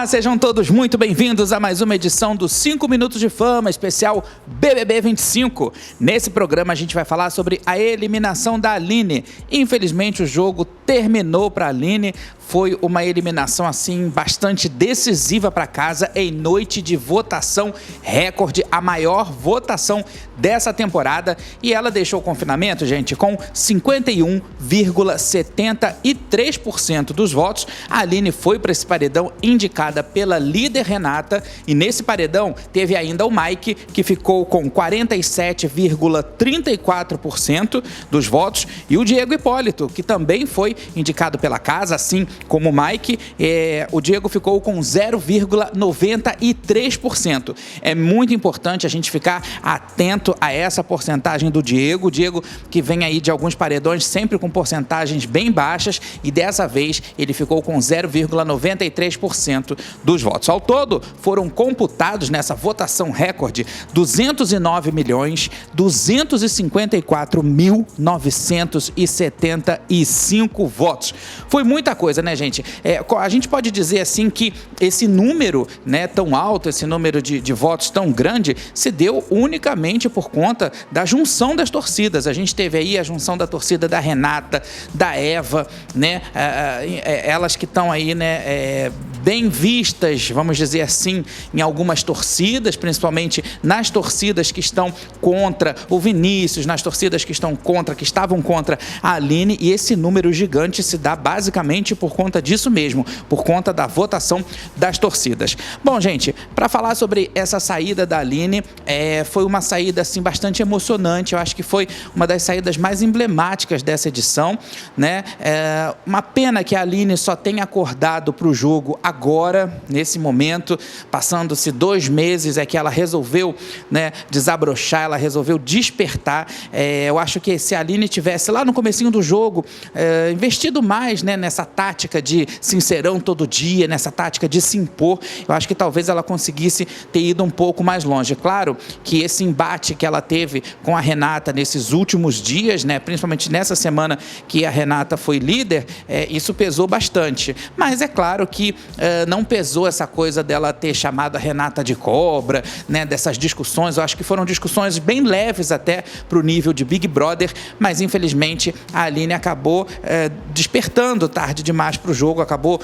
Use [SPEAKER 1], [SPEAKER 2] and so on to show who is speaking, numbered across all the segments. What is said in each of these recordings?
[SPEAKER 1] Sejam todos muito bem-vindos a mais uma edição do 5 Minutos de Fama, especial BBB 25. Nesse programa a gente vai falar sobre a eliminação da Aline. Infelizmente o jogo terminou para a Aline. Foi uma eliminação assim bastante decisiva para casa em noite de votação recorde, a maior votação dessa temporada, e ela deixou o confinamento, gente, com 51,73% dos votos. A Aline foi para esse paredão indicada pela líder Renata, e nesse paredão teve ainda o Mike, que ficou com 47,34% dos votos, e o Diego Hipólito, que também foi indicado pela casa, assim como o Mike. O Diego ficou com 0,93%. É muito importante a gente ficar atento a essa porcentagem do Diego. O Diego que vem aí de alguns paredões sempre com porcentagens bem baixas, e dessa vez ele ficou com 0,93% dos votos. Ao todo, foram computados nessa votação recorde 209.254.975 votos. Foi muita coisa, né, gente? A gente pode dizer assim que esse número, né, tão alto, esse número de votos tão grande, se deu unicamente por conta da junção das torcidas. A gente teve aí a junção da torcida da Renata, da Eva, né, elas que estão aí, né, bem vistas, vamos dizer assim, em algumas torcidas, principalmente nas torcidas que estão contra o Vinícius, nas torcidas que estavam contra a Aline, e esse número gigante se dá basicamente por conta disso mesmo, por conta da votação das torcidas. Bom, gente, para falar sobre essa saída da Aline, foi uma saída assim bastante emocionante. Eu acho que foi uma das saídas mais emblemáticas dessa edição, né? Uma pena que a Aline só tenha acordado para o jogo agora, nesse momento, passando-se 2 meses, que ela resolveu, né, desabrochar, ela resolveu despertar. Eu acho que se a Aline tivesse lá no comecinho do jogo investido mais, né, nessa tática de sincerão todo dia, nessa tática de se impor, eu acho que talvez ela conseguisse ter ido um pouco mais longe. Claro que esse embate que ela teve com a Renata nesses últimos dias, né, principalmente nessa semana que a Renata foi líder, isso pesou bastante. Mas é claro que não pesou essa coisa dela ter chamado a Renata de cobra, né, dessas discussões. Eu acho que foram discussões bem leves até para o nível de Big Brother, mas infelizmente a Aline acabou despertando tarde demais para o jogo, acabou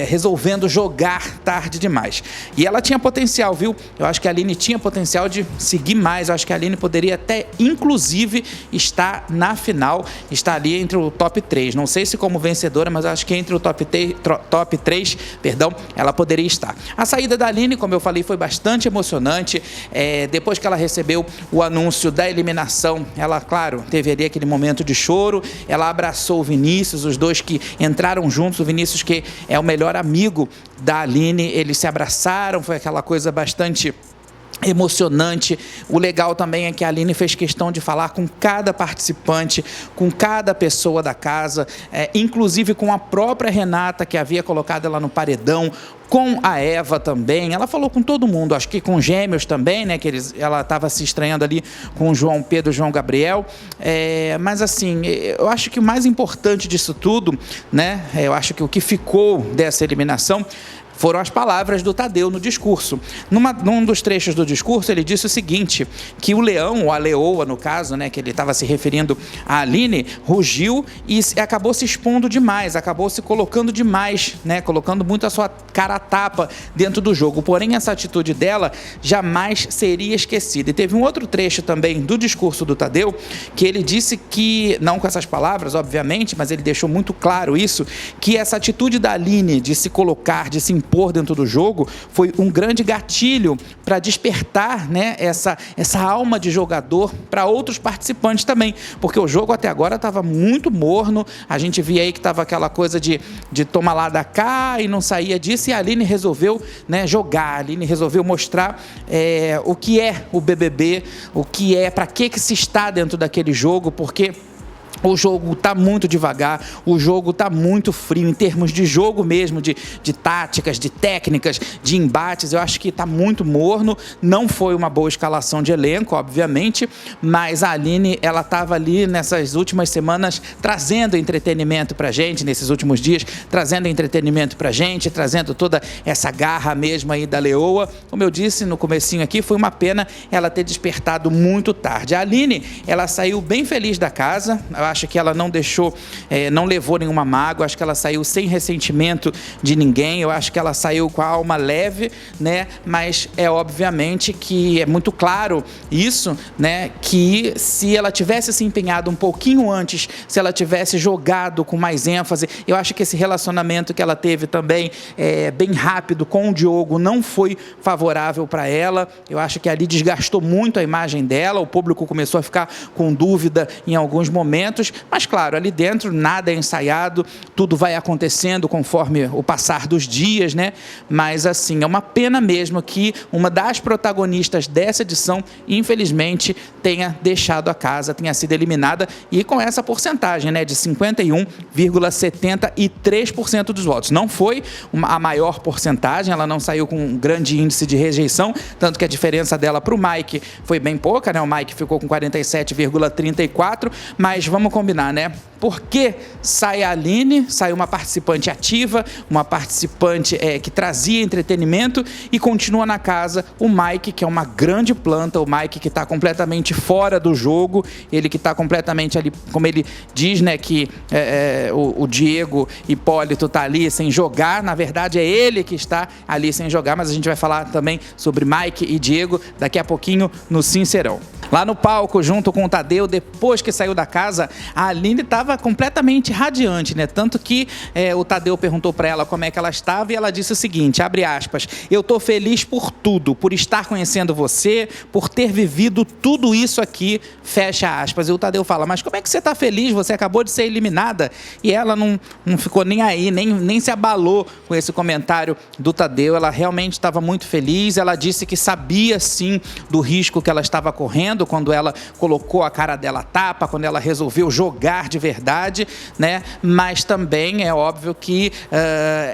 [SPEAKER 1] resolvendo jogar tarde demais. E ela tinha potencial, viu? Eu acho que a Aline tinha potencial de seguir mais. Eu acho que a Aline poderia até, inclusive, estar na final, estar ali entre o top 3. Não sei se como vencedora, mas eu acho que entre o top 3, ela poderia estar. A saída da Aline, como eu falei, foi bastante emocionante. Depois que ela recebeu o anúncio da eliminação, ela, claro, teve ali aquele momento de choro. Ela abraçou o Vinícius, os dois que entraram juntos. O Vinícius, que é o melhor amigo da Aline, eles se abraçaram, foi aquela coisa bastante emocionante. O legal também é que a Aline fez questão de falar com cada participante, com cada pessoa da casa, inclusive com a própria Renata, que havia colocado ela no paredão, com a Eva também. Ela falou com todo mundo, acho que com os gêmeos também, né, que ela estava se estranhando ali com o João Pedro e João Gabriel. Mas assim, eu acho que o mais importante disso tudo, né, eu acho que o que ficou dessa eliminação foram as palavras do Tadeu no discurso. Num dos trechos do discurso, ele disse o seguinte, que o leão, ou a leoa no caso, né, que ele estava se referindo à Aline, rugiu e acabou se expondo demais, acabou se colocando demais, né, colocando muito a sua cara a tapa dentro do jogo. Porém, essa atitude dela jamais seria esquecida. E teve um outro trecho também do discurso do Tadeu, que ele disse que, não com essas palavras, obviamente, mas ele deixou muito claro isso, que essa atitude da Aline de se colocar, de se impor dentro do jogo, foi um grande gatilho para despertar, né, essa alma de jogador para outros participantes também, porque o jogo até agora estava muito morno. A gente via aí que estava aquela coisa de tomar lá da cá e não saía disso, e a Aline resolveu, né, jogar. A Aline resolveu mostrar o que é o BBB, o que é, para que se está dentro daquele jogo, porque O jogo está muito devagar, o jogo está muito frio em termos de jogo mesmo, de táticas, de técnicas, de embates. Eu acho que está muito morno. Não foi uma boa escalação de elenco, obviamente, mas a Aline, ela estava ali nessas últimas semanas trazendo entretenimento para a gente, nesses últimos dias, trazendo entretenimento para a gente, trazendo toda essa garra mesmo aí da Leoa. Como eu disse no comecinho aqui, foi uma pena ela ter despertado muito tarde. A Aline, ela saiu bem feliz da casa. Eu acho que ela não deixou, não levou nenhuma mágoa, acho que ela saiu sem ressentimento de ninguém, eu acho que ela saiu com a alma leve, né? Mas obviamente que é muito claro isso, né? Que se ela tivesse se empenhado um pouquinho antes, se ela tivesse jogado com mais ênfase, eu acho que esse relacionamento que ela teve também bem rápido com o Diogo não foi favorável para ela. Eu acho que ali desgastou muito a imagem dela, o público começou a ficar com dúvida em alguns momentos. Mas claro, ali dentro nada é ensaiado, tudo vai acontecendo conforme o passar dos dias, né? Mas assim, é uma pena mesmo que uma das protagonistas dessa edição, infelizmente, tenha deixado a casa, tenha sido eliminada, e com essa porcentagem, né, de 51,73% dos votos. Não foi a maior porcentagem, ela não saiu com um grande índice de rejeição, tanto que a diferença dela para o Mike foi bem pouca, né? O Mike ficou com 47,34%, mas vamos combinar, né? Por que sai a Aline, sai uma participante ativa, uma participante que trazia entretenimento, e continua na casa o Mike, que é uma grande planta, o Mike que está completamente fora do jogo, ele que está completamente ali, como ele diz, né, que o Diego Hipólito está ali sem jogar, na verdade é ele que está ali sem jogar, mas a gente vai falar também sobre Mike e Diego daqui a pouquinho no Sincerão. Lá no palco, junto com o Tadeu, depois que saiu da casa, a Aline estava completamente radiante, né? Tanto que o Tadeu perguntou para ela como é que ela estava, e ela disse o seguinte, abre aspas, eu estou feliz por tudo, por estar conhecendo você, por ter vivido tudo isso aqui, fecha aspas. E o Tadeu fala, mas como é que você está feliz? Você acabou de ser eliminada. E ela não ficou nem aí, nem se abalou com esse comentário do Tadeu. Ela realmente estava muito feliz, ela disse que sabia sim do risco que ela estava correndo, quando ela colocou a cara dela à tapa, quando ela resolveu jogar de verdade, né? Mas também é óbvio que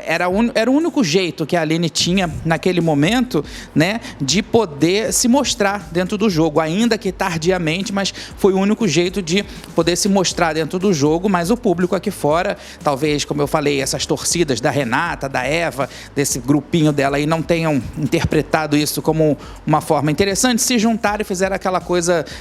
[SPEAKER 1] era o único jeito que a Aline tinha naquele momento, né, de poder se mostrar dentro do jogo, ainda que tardiamente, mas foi o único jeito de poder se mostrar dentro do jogo. Mas o público aqui fora, talvez, como eu falei, essas torcidas da Renata, da Eva, desse grupinho dela aí, não tenham interpretado isso como uma forma interessante, se juntaram e fizeram aquela coisa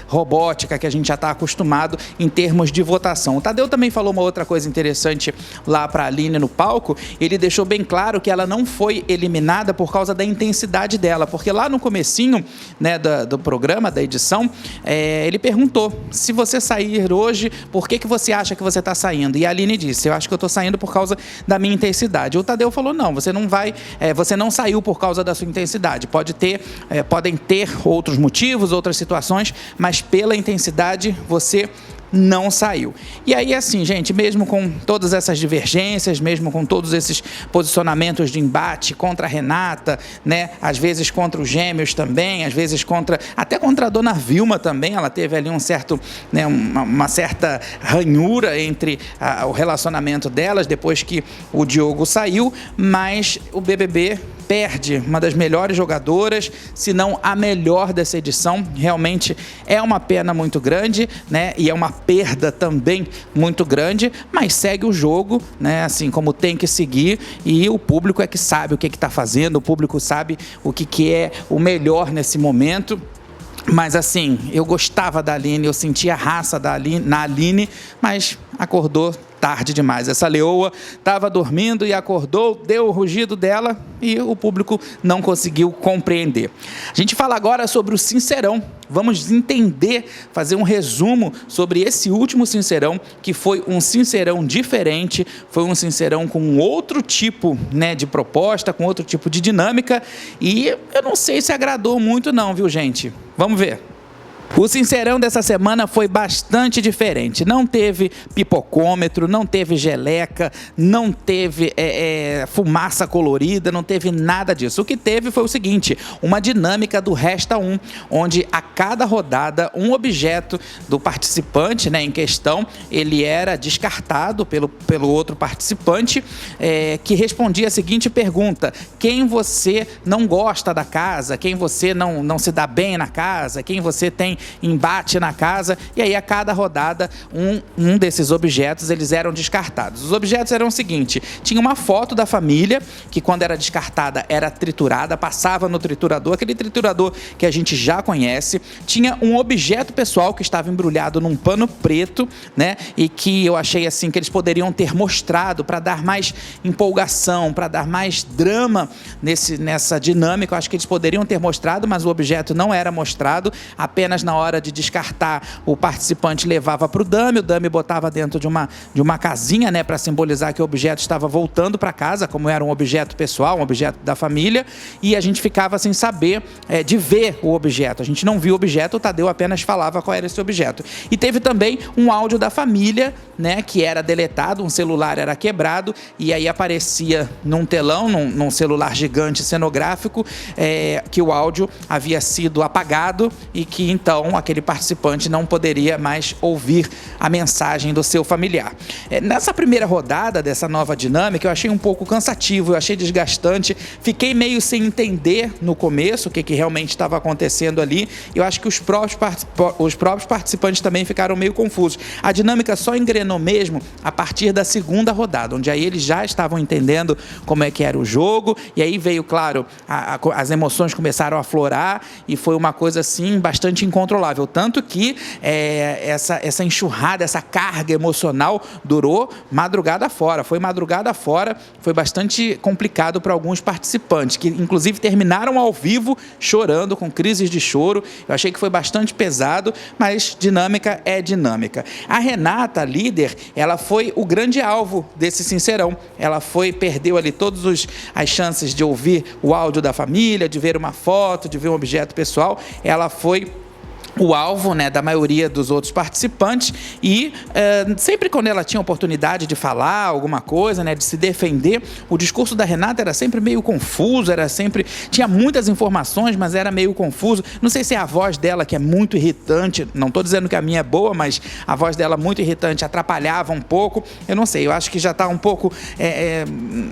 [SPEAKER 1] robótica que a gente já está acostumado em termos de votação. O Tadeu também falou uma outra coisa interessante lá para a Aline no palco. Ele deixou bem claro que ela não foi eliminada por causa da intensidade dela, porque lá no comecinho, né, do programa, da edição, ele perguntou, se você sair hoje, por que você acha que você está saindo? E a Aline disse, eu acho que eu estou saindo por causa da minha intensidade. O Tadeu falou, não, você não saiu por causa da sua intensidade. Podem ter outros motivos, outras situações, mas pela intensidade você não saiu. E aí, assim, gente, mesmo com todas essas divergências, mesmo com todos esses posicionamentos de embate contra a Renata, né, às vezes contra os gêmeos também, às vezes até contra a dona Vilma também, ela teve ali uma certa ranhura entre o relacionamento delas, depois que o Diogo saiu, mas o BBB perde uma das melhores jogadoras, se não a melhor dessa edição. Realmente é uma pena muito grande, né? E é uma perda também muito grande, mas segue o jogo, né? Assim como tem que seguir, e o público é que sabe o que está fazendo, o público sabe o que é o melhor nesse momento. Mas assim, eu gostava da Aline, eu sentia a raça na Aline, mas acordou tarde demais. Essa leoa estava dormindo e acordou, deu o rugido dela e o público não conseguiu compreender. A gente fala agora sobre o Sincerão. Vamos entender, fazer um resumo sobre esse último Sincerão, que foi um Sincerão diferente, foi um Sincerão com outro tipo, né, de proposta, com outro tipo de dinâmica, e eu não sei se agradou muito não, viu, gente? Vamos ver. O Sincerão dessa semana foi bastante diferente. Não teve pipocômetro, não teve geleca, não teve fumaça colorida, não teve nada disso. O que teve foi o seguinte, uma dinâmica do Resta 1, onde a cada rodada um objeto do participante, né, em questão, ele era descartado pelo outro participante, que respondia a seguinte pergunta: quem você não gosta da casa, quem você não se dá bem na casa, quem você tem embate na casa, e aí a cada rodada um desses objetos eles eram descartados. Os objetos eram o seguinte: tinha uma foto da família que quando era descartada era triturada, passava no triturador, aquele triturador que a gente já conhece. Tinha um objeto pessoal que estava embrulhado num pano preto, né, e que eu achei assim que eles poderiam ter mostrado para dar mais empolgação, para dar mais drama nessa dinâmica. Eu acho que eles poderiam ter mostrado, mas o objeto não era mostrado. Apenas na hora de descartar, o participante levava para o dummy botava dentro de uma casinha, né, para simbolizar que o objeto estava voltando para casa, como era um objeto pessoal, um objeto da família, e a gente ficava sem saber de ver o objeto. A gente não viu o objeto, o Tadeu apenas falava qual era esse objeto. E teve também um áudio da família, né, que era deletado, um celular era quebrado, e aí aparecia num telão, num celular gigante cenográfico, que o áudio havia sido apagado e que então aquele participante não poderia mais ouvir a mensagem do seu familiar. Nessa primeira rodada dessa nova dinâmica, eu achei um pouco cansativo, eu achei desgastante, fiquei meio sem entender no começo o que realmente estava acontecendo ali. Eu acho que os próprios participantes também ficaram meio confusos. A dinâmica só engrenou mesmo a partir da segunda rodada, onde aí eles já estavam entendendo como é que era o jogo, e aí veio, claro, as emoções começaram a aflorar, e foi uma coisa assim bastante incontrolável, tanto que essa enxurrada, essa carga emocional durou madrugada fora, foi bastante complicado para alguns participantes, que inclusive terminaram ao vivo chorando, com crises de choro. Eu achei que foi bastante pesado, mas dinâmica é dinâmica. A Renata, a líder, ela foi o grande alvo desse Sincerão. Ela perdeu ali todas as chances de ouvir o áudio da família, de ver uma foto, de ver um objeto pessoal. Ela foi o alvo, né, da maioria dos outros participantes, e sempre quando ela tinha oportunidade de falar alguma coisa, né, de se defender, o discurso da Renata era sempre meio confuso, tinha muitas informações, mas era meio confuso. Não sei se é a voz dela que é muito irritante, não estou dizendo que a minha é boa, mas a voz dela muito irritante atrapalhava um pouco. Eu não sei, eu acho que já está um pouco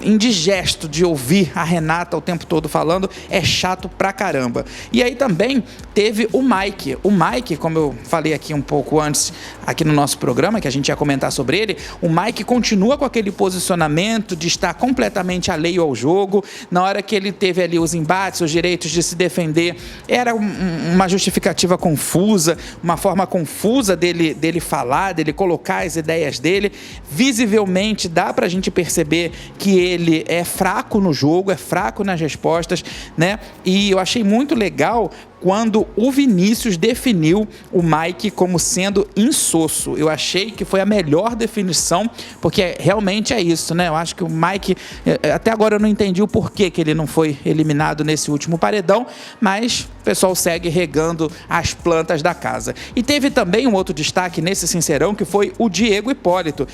[SPEAKER 1] indigesto de ouvir a Renata o tempo todo falando, é chato pra caramba. E aí também teve o Mike. O Mike, como eu falei aqui um pouco antes, aqui no nosso programa, que a gente ia comentar sobre ele, o Mike continua com aquele posicionamento de estar completamente alheio ao jogo. Na hora que ele teve ali os embates, os direitos de se defender, era uma justificativa confusa, uma forma confusa dele falar, dele colocar as ideias dele. Visivelmente dá pra gente perceber que ele é fraco no jogo, é fraco nas respostas, né? E eu achei muito legal quando o Vinícius definiu o Mike como sendo insosso. Eu achei que foi a melhor definição, porque realmente é isso, né? Eu acho que o Mike, até agora eu não entendi o porquê que ele não foi eliminado nesse último paredão, mas o pessoal segue regando as plantas da casa. E teve também um outro destaque nesse Sincerão, que foi o Diego Hipólito.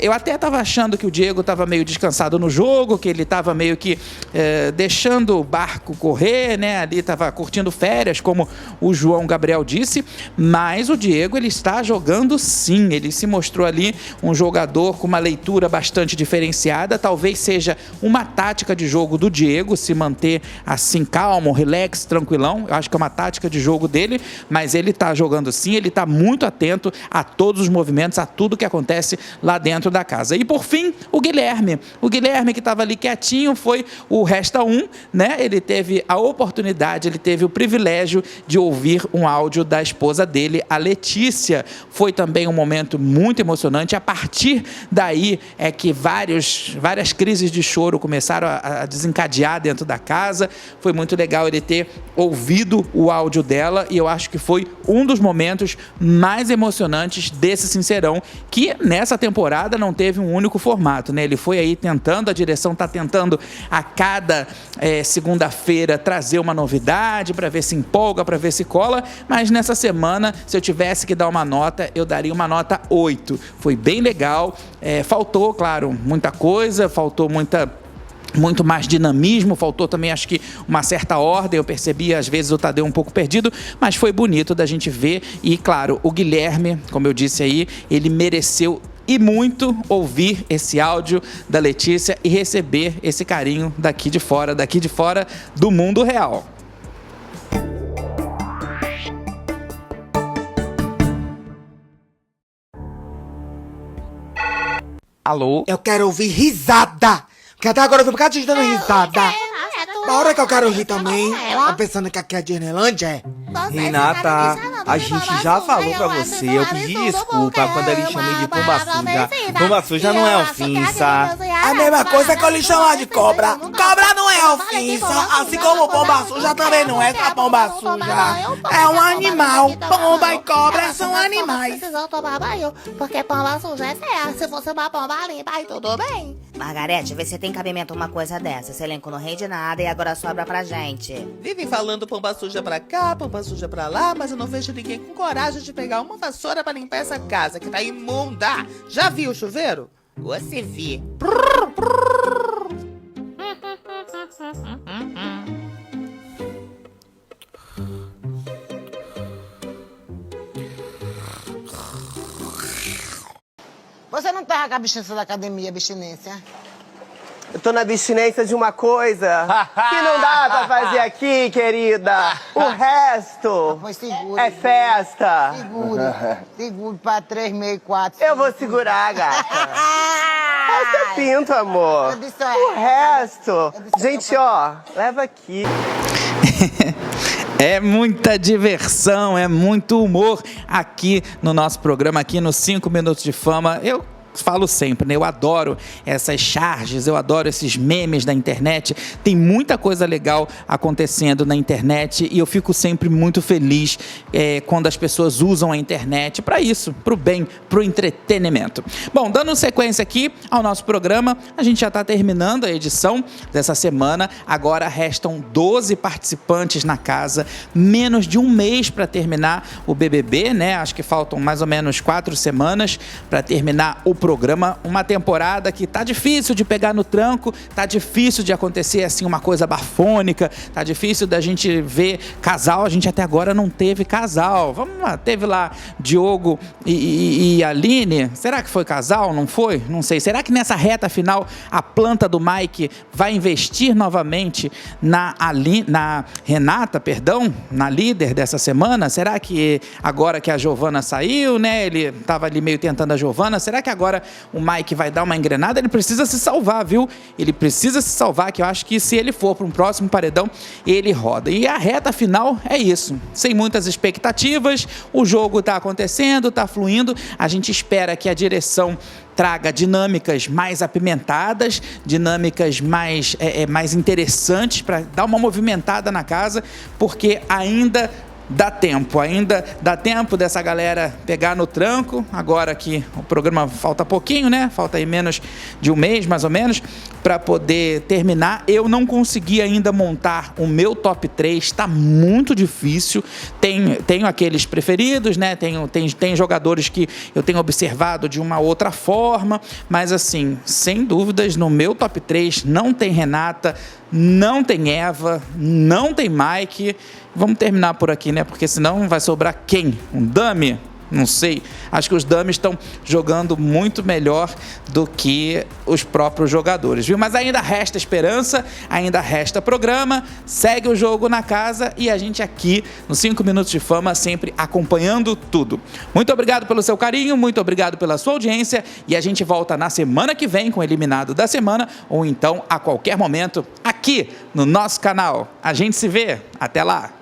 [SPEAKER 1] Eu até estava achando que o Diego estava meio descansado no jogo, que ele estava meio que deixando o barco correr, né? Ali estava curtindo férias, como o João Gabriel disse, mas o Diego, ele está jogando sim, ele se mostrou ali um jogador com uma leitura bastante diferenciada. Talvez seja uma tática de jogo do Diego, se manter assim calmo, relax, tranquilão. Eu acho que é uma tática de jogo dele, mas ele está jogando sim, ele está muito atento a todos os movimentos, a tudo que acontece lá dentro da casa. E por fim, o Guilherme que estava ali quietinho, foi o Resta 1, né? Ele teve a oportunidade, ele teve o privilégio de ouvir um áudio da esposa dele, a Letícia. Foi também um momento muito emocionante. A partir daí é que várias crises de choro começaram a desencadear dentro da casa. Foi muito legal ele ter ouvido ouvido o áudio dela e eu acho que foi um dos momentos mais emocionantes desse Sincerão, que nessa temporada não teve um único formato, né? Ele foi aí tentando, a direção está tentando a cada segunda-feira trazer uma novidade para ver se empolga, para ver se cola, mas nessa semana, se eu tivesse que dar uma nota, eu daria uma nota 8. Foi bem legal, faltou, claro, muita coisa, faltou muito mais dinamismo, faltou também, acho que, uma certa ordem, eu percebi, às vezes, o Tadeu um pouco perdido, mas foi bonito da gente ver e, claro, o Guilherme, como eu disse aí, ele mereceu e muito ouvir esse áudio da Letícia e receber esse carinho daqui de fora do mundo real. Alô?
[SPEAKER 2] Eu quero ouvir risada! Porque até agora eu vi um bocado de gente dando risada. Na hora que eu quero rir também, tá pensando que aqui é Disneylândia,
[SPEAKER 3] Renata, a gente já falou pra você, eu pedi desculpa quando eu lhe chamei de pomba suja. Pomba suja não é ofensa.
[SPEAKER 2] É a mesma coisa que eu lhe chamar de cobra. Cobra não é ofensa, assim como pomba suja também não é essa pomba suja. É um animal. Pomba e cobra são animais.
[SPEAKER 4] Precisam tomar banho, porque pomba suja é certo. Se fosse uma pomba limpa, aí tudo bem.
[SPEAKER 5] Margarete, vê se tem cabimento uma coisa dessa. Esse elenco não rende nada e agora sobra pra gente.
[SPEAKER 6] Vivem falando pomba suja pra cá, pomba suja pra lá, mas eu não vejo ninguém com coragem de pegar uma vassoura pra limpar essa casa, que tá imunda. Já viu o chuveiro? Você vi.
[SPEAKER 7] Você não tá com a abstinência da academia, abstinência?
[SPEAKER 3] Eu tô na abstinência de uma coisa que não dá pra fazer aqui, querida. O resto
[SPEAKER 7] Pois segure.
[SPEAKER 3] é festa.
[SPEAKER 7] Segure pra 3, meio, 4.
[SPEAKER 3] Eu vou segurar, gata. Essa pinto, amor.
[SPEAKER 7] Eu disse,
[SPEAKER 3] O resto. Gente, ó, leva aqui.
[SPEAKER 1] É muita diversão, é muito humor aqui no nosso programa, aqui no 5 Minutos de Fama. Eu falo sempre, né? Eu adoro essas charges, eu adoro esses memes da internet. Tem muita coisa legal acontecendo na internet e eu fico sempre muito feliz quando as pessoas usam a internet para isso, para o bem, para o entretenimento. Bom, dando sequência aqui ao nosso programa, a gente já está terminando a edição dessa semana. Agora restam 12 participantes na casa, menos de um mês para terminar o BBB, né? Acho que faltam mais ou menos 4 semanas para terminar o programa, uma temporada que tá difícil de pegar no tranco, tá difícil de acontecer assim uma coisa bafônica, tá difícil da gente ver casal, a gente até agora não teve casal. Vamos lá, teve lá Diogo e Aline, será que foi casal? Não foi? Não sei. Será que nessa reta final a planta do Mike vai investir novamente na Renata, na líder dessa semana? Será que agora que a Giovana saiu, né, ele tava ali meio tentando a Giovana, será que agora o Mike vai dar uma engrenada? Ele precisa se salvar, viu? Ele precisa se salvar, que eu acho que se ele for para um próximo paredão, ele roda. E a reta final é isso. Sem muitas expectativas, o jogo está acontecendo, está fluindo. A gente espera que a direção traga dinâmicas mais apimentadas, dinâmicas mais interessantes para dar uma movimentada na casa, porque ainda dá tempo dessa galera pegar no tranco, agora que o programa falta pouquinho, né? Falta aí menos de um mês, mais ou menos, para poder terminar. Eu não consegui ainda montar o meu top 3, está muito difícil. Tenho aqueles preferidos, né? Tem jogadores que eu tenho observado de uma outra forma, mas assim, sem dúvidas, no meu top 3 não tem Renata, não tem Eva, não tem Mike. Vamos terminar por aqui, né? Porque senão vai sobrar quem? Um dummy? Não sei. Acho que os dummies estão jogando muito melhor do que os próprios jogadores, viu? Mas ainda resta esperança, ainda resta programa, segue o jogo na casa e a gente aqui no 5 Minutos de Fama sempre acompanhando tudo. Muito obrigado pelo seu carinho, muito obrigado pela sua audiência e a gente volta na semana que vem com o Eliminado da Semana ou então a qualquer momento aqui no nosso canal. A gente se vê. Até lá!